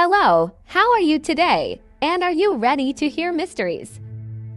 Hello, how are you today? And are you ready to hear mysteries?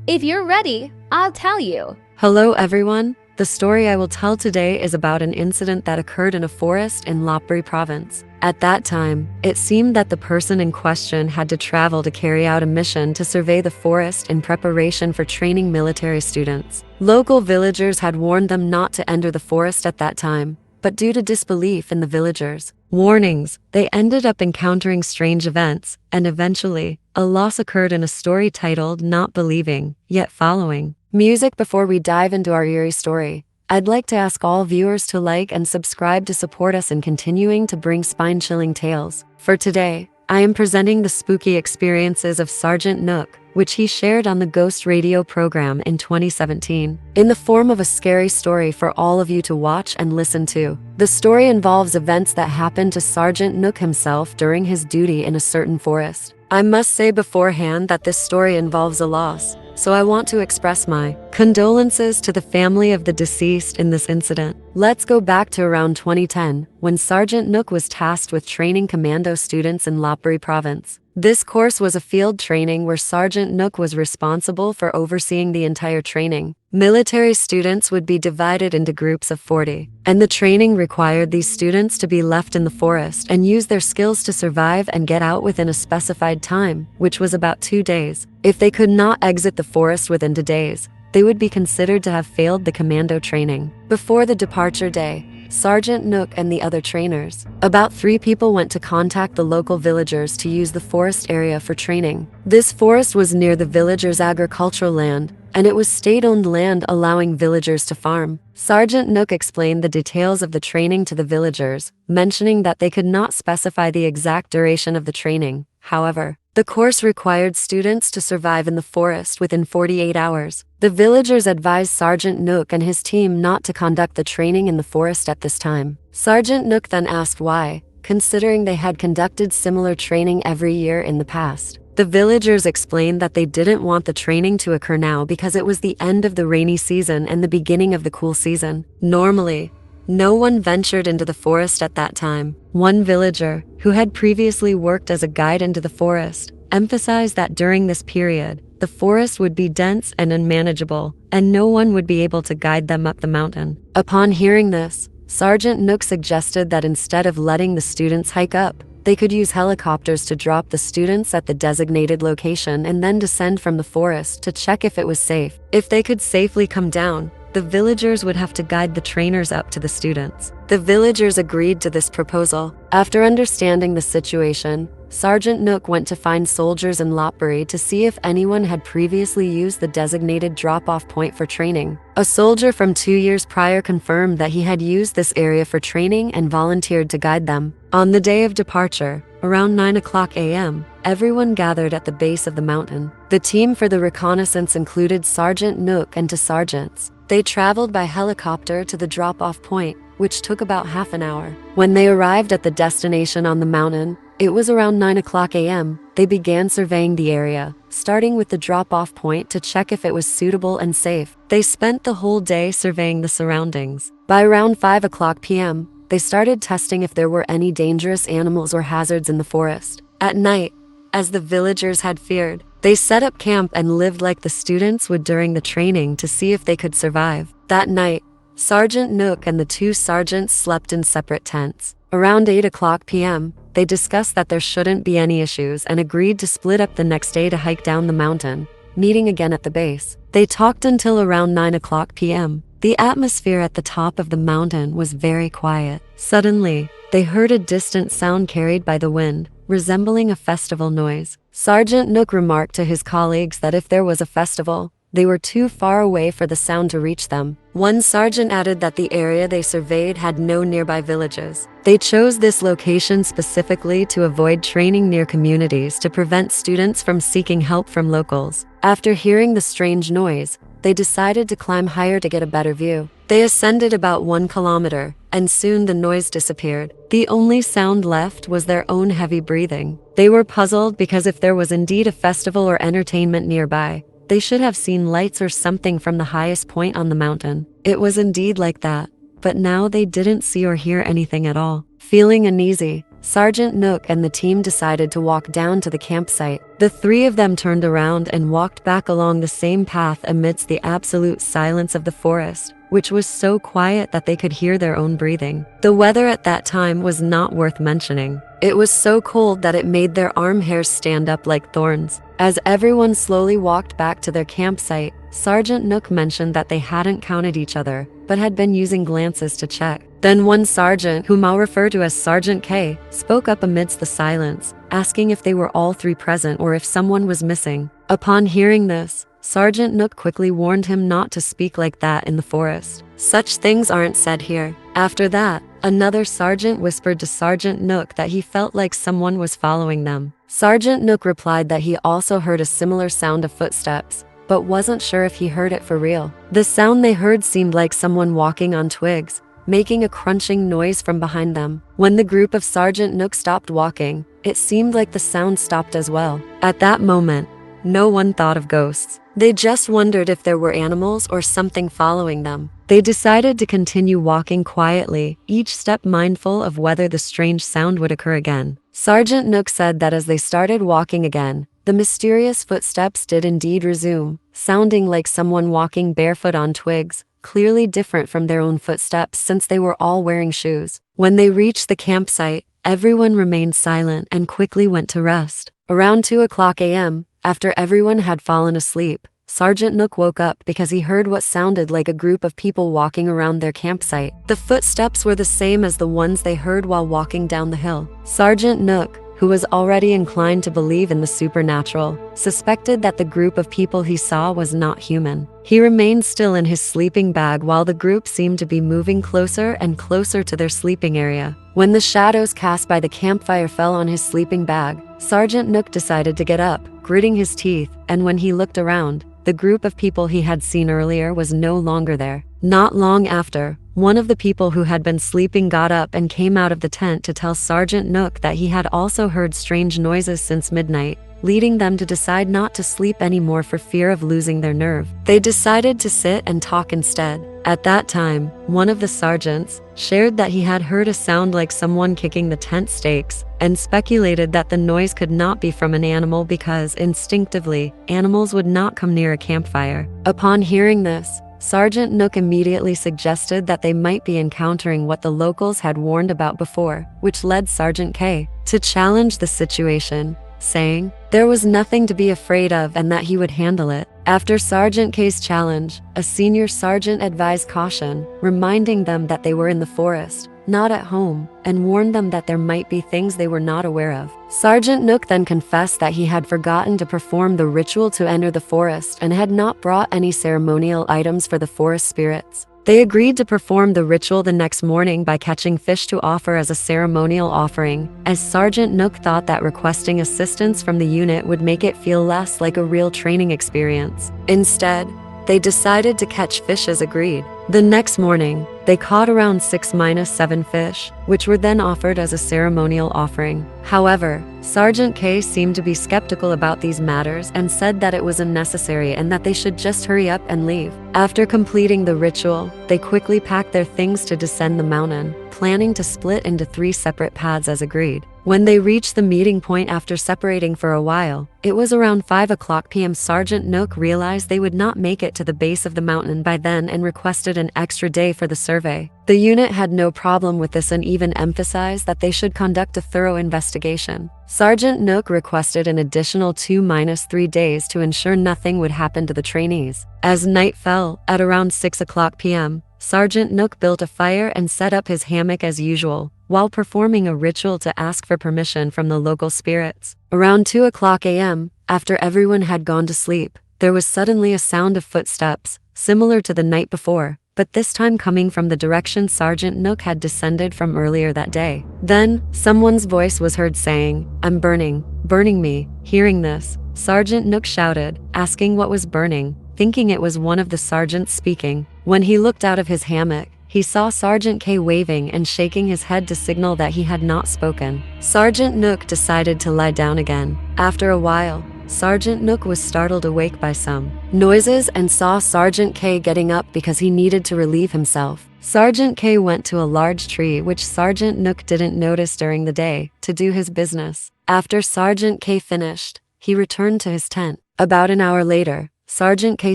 If you're ready, I'll tell you. Hello everyone. The story I will tell today is about an incident that occurred in a forest in Lopburi province. At that time, it seemed that the person in question had to travel to carry out a mission to survey the forest in preparation for training military students. Local villagers had warned them not to enter the forest at that time, but due to disbelief in the villagers' warnings, they ended up encountering strange events, and eventually, a loss occurred in a story titled Not Believing, Yet Following. Music. Before we dive into our eerie story, I'd like to ask all viewers to like and subscribe to support us in continuing to bring spine-chilling tales. For today, I am presenting the spooky experiences of Sergeant Nook, which he shared on the Ghost Radio program in 2017, in the form of a scary story for all of you to watch and listen to. The story involves events that happened to Sergeant Nook himself during his duty in a certain forest. I must say beforehand that this story involves a loss, so I want to express my condolences to the family of the deceased in this incident. Let's go back to around 2010, when Sergeant Nook was tasked with training commando students in Lopburi province. This course was a field training where Sergeant Nook was responsible for overseeing the entire training. Military students would be divided into groups of 40, and the training required these students to be left in the forest and use their skills to survive and get out within a specified time, which was about 2 days. If they could not exit the forest within 2 days, they would be considered to have failed the commando training. Before the departure day, Sergeant Nook and the other trainers, about 3 people, went to contact the local villagers to use the forest area for training. This forest was near the villagers' agricultural land, and it was state-owned land allowing villagers to farm. Sergeant Nook explained the details of the training to the villagers, mentioning that they could not specify the exact duration of the training. However, the course required students to survive in the forest within 48 hours. The villagers advised Sergeant Nook and his team not to conduct the training in the forest at this time. Sergeant Nook then asked why, considering they had conducted similar training every year in the past. The villagers explained that they didn't want the training to occur now because it was the end of the rainy season and the beginning of the cool season. Normally, no one ventured into the forest at that time. One villager, who had previously worked as a guide into the forest, emphasized that during this period, the forest would be dense and unmanageable, and no one would be able to guide them up the mountain. Upon hearing this, Sergeant Nook suggested that instead of letting the students hike up, they could use helicopters to drop the students at the designated location and then descend from the forest to check if it was safe. If they could safely come down, the villagers would have to guide the trainers up to the students. The villagers agreed to this proposal. After understanding the situation, Sergeant Nook went to find soldiers in Lopburi to see if anyone had previously used the designated drop-off point for training. A soldier from 2 years prior confirmed that he had used this area for training and volunteered to guide them. On the day of departure, around 9:00 a.m., everyone gathered at the base of the mountain. The team for the reconnaissance included Sergeant Nook and 2 sergeants. They traveled by helicopter to the drop-off point, which took about half an hour. When they arrived at the destination on the mountain, it was around 9:00 a.m. They began surveying the area, starting with the drop-off point to check if it was suitable and safe. They spent the whole day surveying the surroundings. By around 5:00 p.m., they started testing if there were any dangerous animals or hazards in the forest. At night, as the villagers had feared, they set up camp and lived like the students would during the training to see if they could survive. That night, Sergeant Nook and the 2 sergeants slept in separate tents. Around 8:00 p.m., they discussed that there shouldn't be any issues and agreed to split up the next day to hike down the mountain, meeting again at the base. They talked until around 9:00 p.m. The atmosphere at the top of the mountain was very quiet. Suddenly, they heard a distant sound carried by the wind, resembling a festival noise. Sergeant Nook remarked to his colleagues that if there was a festival, they were too far away for the sound to reach them. One sergeant added that the area they surveyed had no nearby villages. They chose this location specifically to avoid training near communities to prevent students from seeking help from locals. After hearing the strange noise, they decided to climb higher to get a better view. They ascended about 1 kilometer, and soon the noise disappeared. The only sound left was their own heavy breathing. They were puzzled because if there was indeed a festival or entertainment nearby, they should have seen lights or something from the highest point on the mountain. It was indeed like that, but now they didn't see or hear anything at all. Feeling uneasy, Sergeant Nook and the team decided to walk down to the campsite. The three of them turned around and walked back along the same path amidst the absolute silence of the forest, which was so quiet that they could hear their own breathing. The weather at that time was not worth mentioning. It was so cold that it made their arm hairs stand up like thorns. As everyone slowly walked back to their campsite, Sergeant Nook mentioned that they hadn't counted each other, but had been using glances to check. Then one sergeant, whom I'll refer to as Sergeant K, spoke up amidst the silence, asking if they were all three present or if someone was missing. Upon hearing this, Sergeant Nook quickly warned him not to speak like that in the forest. Such things aren't said here. After that, another sergeant whispered to Sergeant Nook that he felt like someone was following them. Sergeant Nook replied that he also heard a similar sound of footsteps, but wasn't sure if he heard it for real. The sound they heard seemed like someone walking on twigs, making a crunching noise from behind them. When the group of Sergeant Nook stopped walking, it seemed like the sound stopped as well. At that moment, no one thought of ghosts. They just wondered if there were animals or something following them. They decided to continue walking quietly, each step mindful of whether the strange sound would occur again. Sergeant Nook said that as they started walking again, the mysterious footsteps did indeed resume, sounding like someone walking barefoot on twigs, clearly different from their own footsteps since they were all wearing shoes. When they reached the campsite, everyone remained silent and quickly went to rest. Around 2:00 a.m., after everyone had fallen asleep, Sergeant Nook woke up because he heard what sounded like a group of people walking around their campsite. The footsteps were the same as the ones they heard while walking down the hill. Sergeant Nook, who was already inclined to believe in the supernatural, suspected that the group of people he saw was not human. He remained still in his sleeping bag while the group seemed to be moving closer and closer to their sleeping area. When the shadows cast by the campfire fell on his sleeping bag, Sergeant Nook decided to get up, gritting his teeth, and when he looked around, the group of people he had seen earlier was no longer there. Not long after, one of the people who had been sleeping got up and came out of the tent to tell Sergeant Nook that he had also heard strange noises since midnight, leading them to decide not to sleep anymore for fear of losing their nerve. They decided to sit and talk instead. At that time, one of the sergeants shared that he had heard a sound like someone kicking the tent stakes, and speculated that the noise could not be from an animal because, instinctively, animals would not come near a campfire. Upon hearing this, Sergeant Nook immediately suggested that they might be encountering what the locals had warned about before, which led Sergeant K to challenge the situation, saying there was nothing to be afraid of and that he would handle it. After Sergeant K's challenge, a senior sergeant advised caution, reminding them that they were in the forest, not at home, and warned them that there might be things they were not aware of. Sergeant Nook then confessed that he had forgotten to perform the ritual to enter the forest and had not brought any ceremonial items for the forest spirits. They agreed to perform the ritual the next morning by catching fish to offer as a ceremonial offering, as Sergeant Nook thought that requesting assistance from the unit would make it feel less like a real training experience. Instead, they decided to catch fish as agreed. The next morning, they caught around 6-7 fish, which were then offered as a ceremonial offering. However, Sergeant K seemed to be skeptical about these matters and said that it was unnecessary and that they should just hurry up and leave. After completing the ritual, they quickly packed their things to descend the mountain, planning to split into 3 separate paths as agreed. When they reached the meeting point after separating for a while, it was around 5:00 p.m. Sergeant Nook realized they would not make it to the base of the mountain by then and requested an extra day for the survey. The unit had no problem with this and even emphasized that they should conduct a thorough investigation. Sergeant Nook requested an additional 2-3 days to ensure nothing would happen to the trainees. As night fell, at around 6:00 p.m., Sergeant Nook built a fire and set up his hammock as usual, while performing a ritual to ask for permission from the local spirits. Around 2:00 a.m., after everyone had gone to sleep, there was suddenly a sound of footsteps, similar to the night before, but this time coming from the direction Sergeant Nook had descended from earlier that day. Then, someone's voice was heard saying, "I'm burning me." Hearing this, Sergeant Nook shouted, asking what was burning, thinking it was one of the sergeants speaking. When he looked out of his hammock, he saw Sergeant K waving and shaking his head to signal that he had not spoken. Sergeant Nook decided to lie down again. After a while, Sergeant Nook was startled awake by some noises and saw Sergeant K getting up because he needed to relieve himself. Sergeant K went to a large tree which Sergeant Nook didn't notice during the day to do his business. After Sergeant K finished, he returned to his tent. About an hour later, Sergeant K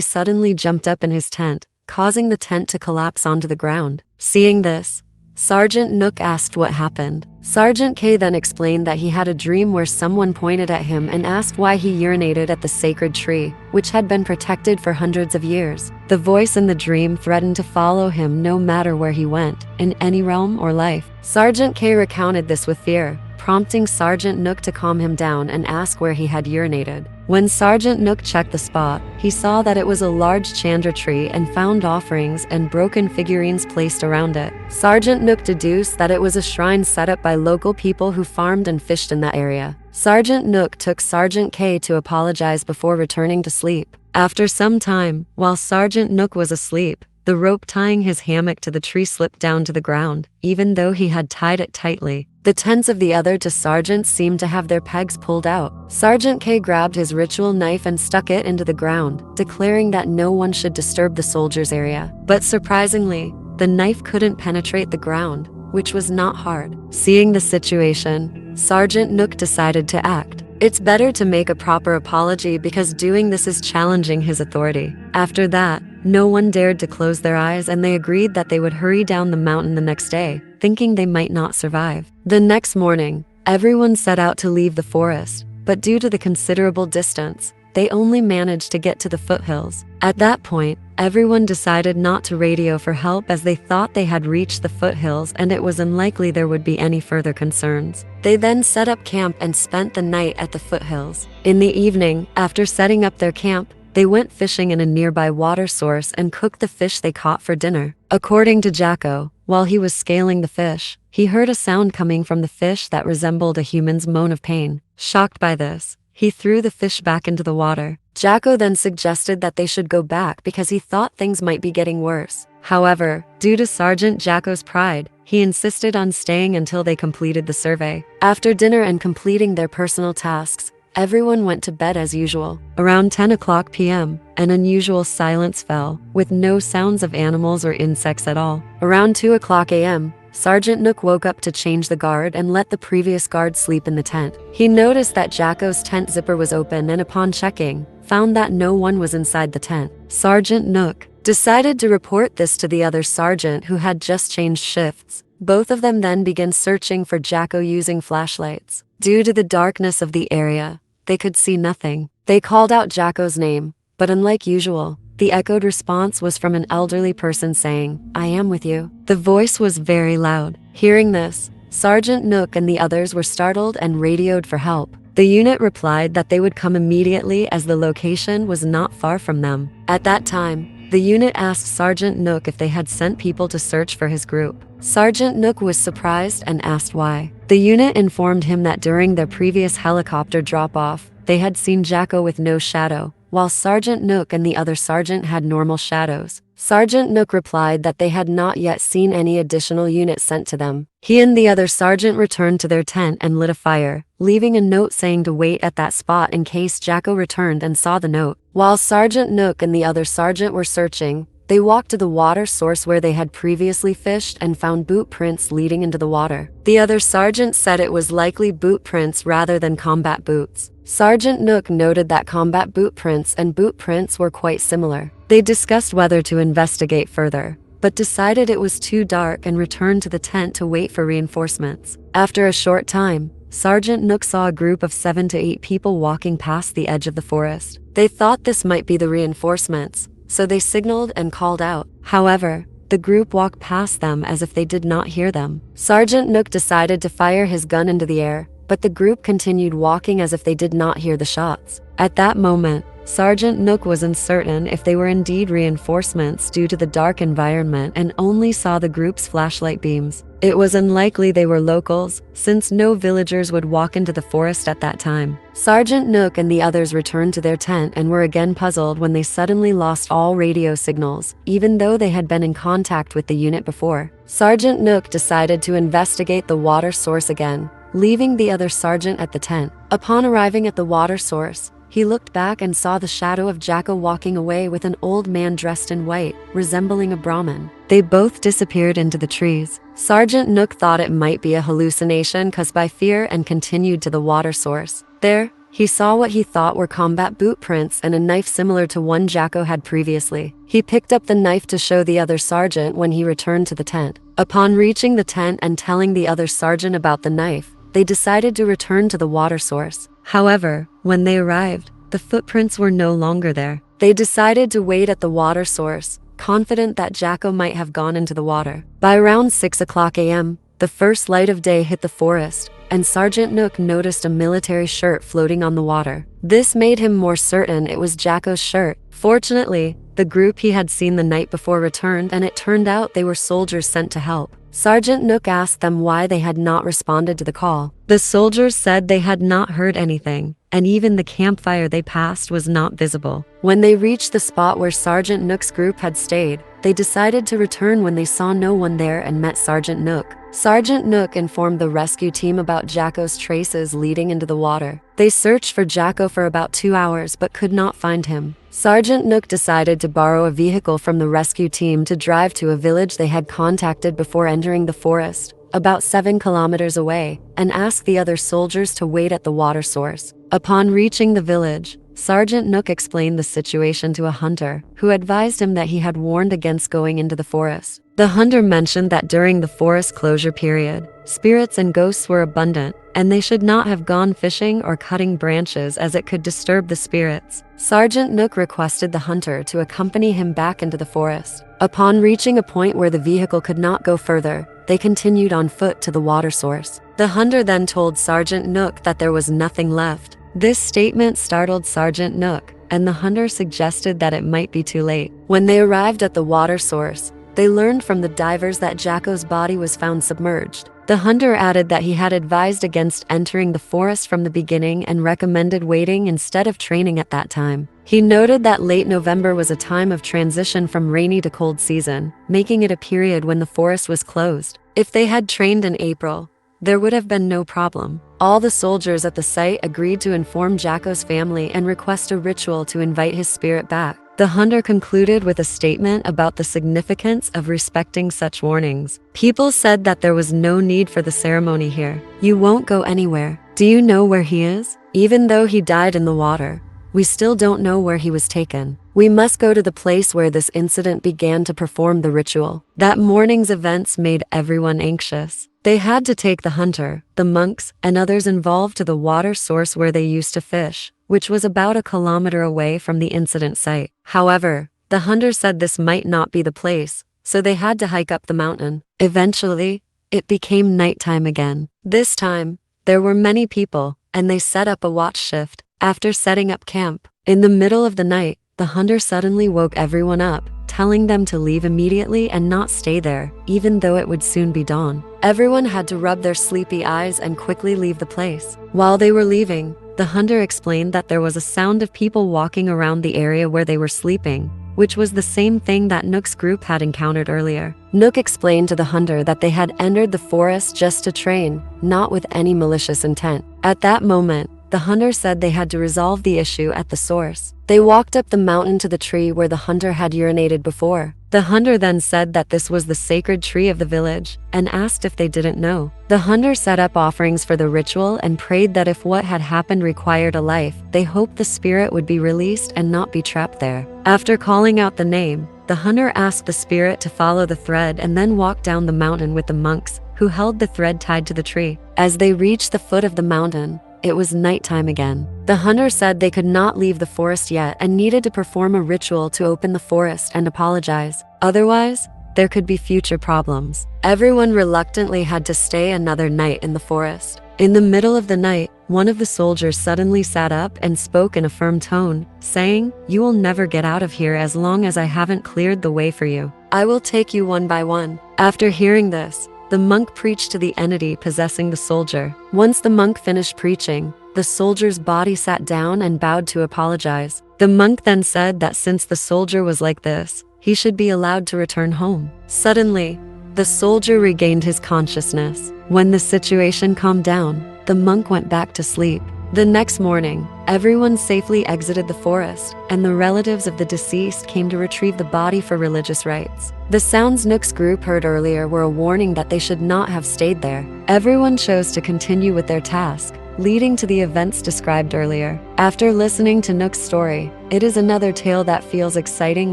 suddenly jumped up in his tent, causing the tent to collapse onto the ground. Seeing this, Sergeant Nook asked what happened. Sergeant K then explained that he had a dream where someone pointed at him and asked why he urinated at the sacred tree, which had been protected for hundreds of years. The voice in the dream threatened to follow him no matter where he went, in any realm or life. Sergeant K recounted this with fear, prompting Sergeant Nook to calm him down and ask where he had urinated. When Sergeant Nook checked the spot, he saw that it was a large chandra tree and found offerings and broken figurines placed around it. Sergeant Nook deduced that it was a shrine set up by local people who farmed and fished in that area. Sergeant Nook took Sergeant K to apologize before returning to sleep. After some time, while Sergeant Nook was asleep, the rope tying his hammock to the tree slipped down to the ground, even though he had tied it tightly. The tents of the other two sergeants seemed to have their pegs pulled out. Sergeant K grabbed his ritual knife and stuck it into the ground, declaring that no one should disturb the soldiers' area. But surprisingly, the knife couldn't penetrate the ground, which was not hard. Seeing the situation, Sergeant Nook decided to act. It's better to make a proper apology because doing this is challenging his authority. After that, no one dared to close their eyes and they agreed that they would hurry down the mountain the next day, thinking they might not survive. The next morning, everyone set out to leave the forest, but due to the considerable distance, they only managed to get to the foothills. At that point, everyone decided not to radio for help as they thought they had reached the foothills and it was unlikely there would be any further concerns. They then set up camp and spent the night at the foothills. In the evening, after setting up their camp, they went fishing in a nearby water source and cooked the fish they caught for dinner. According to Jacko, while he was scaling the fish, he heard a sound coming from the fish that resembled a human's moan of pain. Shocked by this, he threw the fish back into the water. Jacko then suggested that they should go back because he thought things might be getting worse. However, due to Sergeant Jacko's pride, he insisted on staying until they completed the survey. After dinner and completing their personal tasks, everyone went to bed as usual. Around 10 p.m., an unusual silence fell, with no sounds of animals or insects at all. Around 2 a.m., Sergeant Nook woke up to change the guard and let the previous guard sleep in the tent. He noticed that Jacko's tent zipper was open and upon checking, found that no one was inside the tent. Sergeant Nook decided to report this to the other sergeant who had just changed shifts. Both of them then began searching for Jacko using flashlights. Due to the darkness of the area, they could see nothing. They called out Jacko's name, but unlike usual, the echoed response was from an elderly person saying, "I am with you." The voice was very loud. Hearing this, Sergeant Nook and the others were startled and radioed for help. The unit replied that they would come immediately as the location was not far from them. At that time, the unit asked Sergeant Nook if they had sent people to search for his group. Sergeant Nook was surprised and asked why. The unit informed him that during their previous helicopter drop-off, they had seen Jacko with no shadow, while Sergeant Nook and the other sergeant had normal shadows. Sergeant Nook replied that they had not yet seen any additional units sent to them. He and the other sergeant returned to their tent and lit a fire, leaving a note saying to wait at that spot in case Jacko returned and saw the note. While Sergeant Nook and the other sergeant were searching, they walked to the water source where they had previously fished and found boot prints leading into the water. The other sergeant said it was likely boot prints rather than combat boots. Sergeant Nook noted that combat boot prints and boot prints were quite similar. They discussed whether to investigate further, but decided it was too dark and returned to the tent to wait for reinforcements. After a short time, Sergeant Nook saw a group of 7 to 8 people walking past the edge of the forest. They thought this might be the reinforcements, so they signaled and called out. However, the group walked past them as if they did not hear them. Sergeant Nook decided to fire his gun into the air, but the group continued walking as if they did not hear the shots. At that moment, Sergeant Nook was uncertain if they were indeed reinforcements due to the dark environment and only saw the group's flashlight beams. It was unlikely they were locals, since no villagers would walk into the forest at that time. Sergeant Nook and the others returned to their tent and were again puzzled when they suddenly lost all radio signals, even though they had been in contact with the unit before. Sergeant Nook decided to investigate the water source again, leaving the other sergeant at the tent. Upon arriving at the water source, he looked back and saw the shadow of Jacko walking away with an old man dressed in white, resembling a Brahmin. they both disappeared into the trees. Sergeant Nook thought it might be a hallucination caused by fear and continued to the water source. There, he saw what he thought were combat boot prints and a knife similar to one Jacko had previously. He picked up the knife to show the other sergeant when he returned to the tent. Upon reaching the tent and telling the other sergeant about the knife, they decided to return to the water source. However, when they arrived, the footprints were no longer there. They decided to wait at the water source, confident that Jacko might have gone into the water. By around 6 o'clock a.m., the first light of day hit the forest, and Sergeant Nook noticed a military shirt floating on the water. This made him more certain it was Jacko's shirt. Fortunately, the group he had seen the night before returned, and it turned out they were soldiers sent to help. Sergeant Nook asked them why they had not responded to the call. The soldiers said they had not heard anything, and even the campfire they passed was not visible. When they reached the spot where Sergeant Nook's group had stayed, they decided to return when they saw no one there and met Sergeant Nook. Sergeant Nook informed the rescue team about Jacko's traces leading into the water. They searched for Jacko for about 2 hours but could not find him. Sergeant Nook decided to borrow a vehicle from the rescue team to drive to a village they had contacted before entering the forest, about 7 kilometers away, and ask the other soldiers to wait at the water source. Upon reaching the village, Sergeant Nook explained the situation to a hunter, who advised him that he had warned against going into the forest. The hunter mentioned that during the forest closure period, spirits and ghosts were abundant, and they should not have gone fishing or cutting branches as it could disturb the spirits. Sergeant Nook requested the hunter to accompany him back into the forest. Upon reaching a point where the vehicle could not go further, they continued on foot to the water source. The hunter then told Sergeant Nook that there was nothing left. This statement startled Sergeant Nook, and the hunter suggested that it might be too late. When they arrived at the water source, they learned from the divers that Jacko's body was found submerged. The hunter added that he had advised against entering the forest from the beginning and recommended waiting instead of training at that time. He noted that late November was a time of transition from rainy to cold season, making it a period when the forest was closed. If they had trained in April, there would have been no problem. All the soldiers at the site agreed to inform Jacko's family and request a ritual to invite his spirit back. The hunter concluded with a statement about the significance of respecting such warnings. People said that there was no need for the ceremony here. You won't go anywhere. Do you know where he is? Even though he died in the water, we still don't know where he was taken. We must go to the place where this incident began to perform the ritual. That morning's events made everyone anxious. They had to take the hunter, the monks, and others involved to the water source where they used to fish, which was about 1 kilometer away from the incident site. However, the hunter said this might not be the place, so they had to hike up the mountain. Eventually, it became nighttime again. This time, there were many people, and they set up a watch shift. After setting up camp, in the middle of the night, the hunter suddenly woke everyone up, telling them to leave immediately and not stay there, even though it would soon be dawn. Everyone had to rub their sleepy eyes and quickly leave the place. While they were leaving, the hunter explained that there was a sound of people walking around the area where they were sleeping, which was the same thing that Nook's group had encountered earlier. Nook explained to the hunter that they had entered the forest just to train, not with any malicious intent. At that moment, the hunter said they had to resolve the issue at the source. They walked up the mountain to the tree where the hunter had urinated before. The hunter then said that this was the sacred tree of the village, and asked if they didn't know. The hunter set up offerings for the ritual and prayed that if what had happened required a life, they hoped the spirit would be released and not be trapped there. After calling out the name, the hunter asked the spirit to follow the thread and then walk down the mountain with the monks, who held the thread tied to the tree. As they reached the foot of the mountain, it was nighttime again. The hunter said they could not leave the forest yet and needed to perform a ritual to open the forest and apologize. Otherwise, there could be future problems. Everyone reluctantly had to stay another night in the forest. In the middle of the night, one of the soldiers suddenly sat up and spoke in a firm tone, saying, "You will never get out of here as long as I haven't cleared the way for you. I will take you one by one." After hearing this, the monk preached to the entity possessing the soldier. Once the monk finished preaching, the soldier's body sat down and bowed to apologize. The monk then said that since the soldier was like this, he should be allowed to return home. Suddenly, the soldier regained his consciousness. When the situation calmed down, the monk went back to sleep. The next morning, everyone safely exited the forest, and the relatives of the deceased came to retrieve the body for religious rites. The sounds Nook's group heard earlier were a warning that they should not have stayed there. Everyone chose to continue with their task, leading to the events described earlier. After listening to Nook's story, it is another tale that feels exciting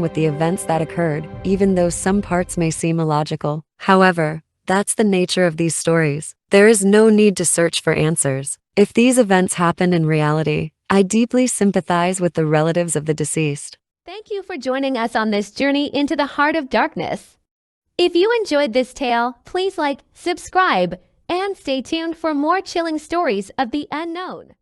with the events that occurred, even though some parts may seem illogical. However, that's the nature of these stories. There is no need to search for answers. If these events happened in reality, I deeply sympathize with the relatives of the deceased. Thank you for joining us on this journey into the heart of darkness. If you enjoyed this tale, please like, subscribe, and stay tuned for more chilling stories of the unknown.